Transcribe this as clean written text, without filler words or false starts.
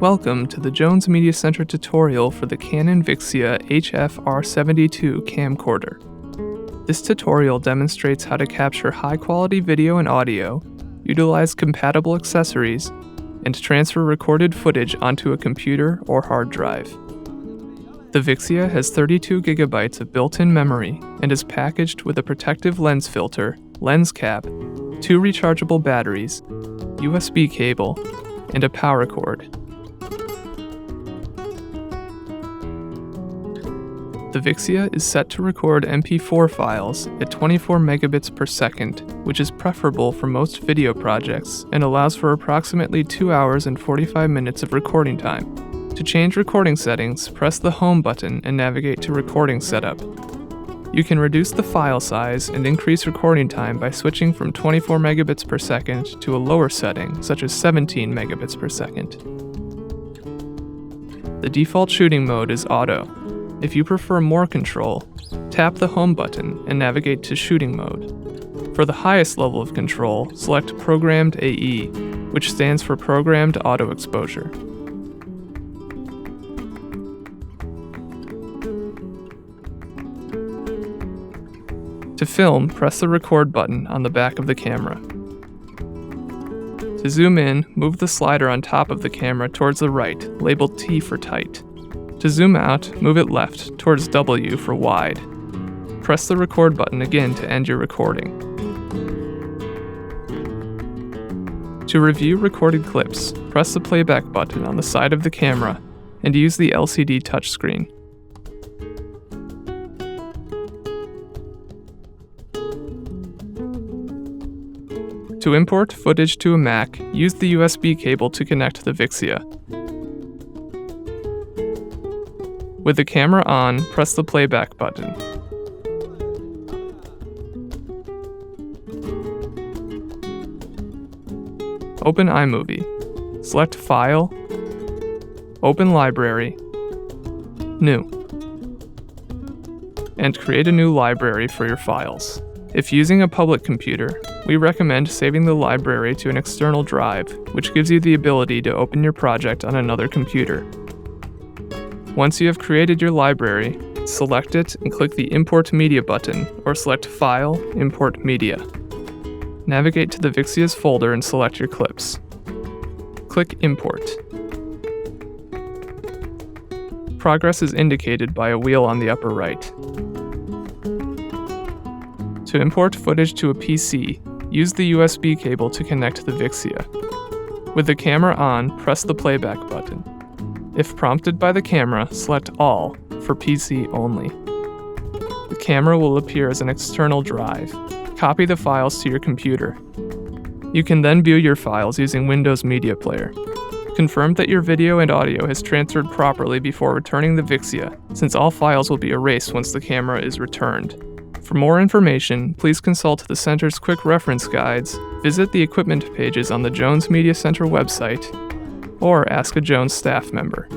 Welcome to the Jones Media Center tutorial for the Canon Vixia HF-R72 camcorder. This tutorial demonstrates how to capture high-quality video and audio, utilize compatible accessories, and transfer recorded footage onto a computer or hard drive. The Vixia has 32 gigabytes of built-in memory and is packaged with a protective lens filter, lens cap, 2 rechargeable batteries, USB cable, and a power cord. The Vixia is set to record MP4 files at 24 megabits per second, which is preferable for most video projects and allows for approximately 2 hours and 45 minutes of recording time. To change recording settings, press the Home button and navigate to Recording Setup. You can reduce the file size and increase recording time by switching from 24 megabits per second to a lower setting, such as 17 megabits per second. The default shooting mode is Auto. If you prefer more control, tap the Home button and navigate to Shooting Mode. For the highest level of control, select Programmed AE, which stands for Programmed Auto Exposure. To film, press the Record button on the back of the camera. To zoom in, move the slider on top of the camera towards the right, labeled T for tight. To zoom out, move it left, towards W for wide. Press the Record button again to end your recording. To review recorded clips, press the Playback button on the side of the camera and use the LCD touchscreen. To import footage to a Mac, use the USB cable to connect the Vixia. With the camera on, press the Playback button. Open iMovie. Select File, Open Library, New, and create a new library for your files. If using a public computer, we recommend saving the library to an external drive, which gives you the ability to open your project on another computer. Once you have created your library, select it and click the Import Media button, or select File, Import Media. Navigate to the Vixia's folder and select your clips. Click Import. Progress is indicated by a wheel on the upper right. To import footage to a PC, use the USB cable to connect the Vixia. With the camera on, press the Playback button. If prompted by the camera, select All for PC only. The camera will appear as an external drive. Copy the files to your computer. You can then view your files using Windows Media Player. Confirm that your video and audio has transferred properly before returning the Vixia, since all files will be erased once the camera is returned. For more information, please consult the Center's quick reference guides, visit the equipment pages on the Jones Media Center website, or ask a Jones staff member.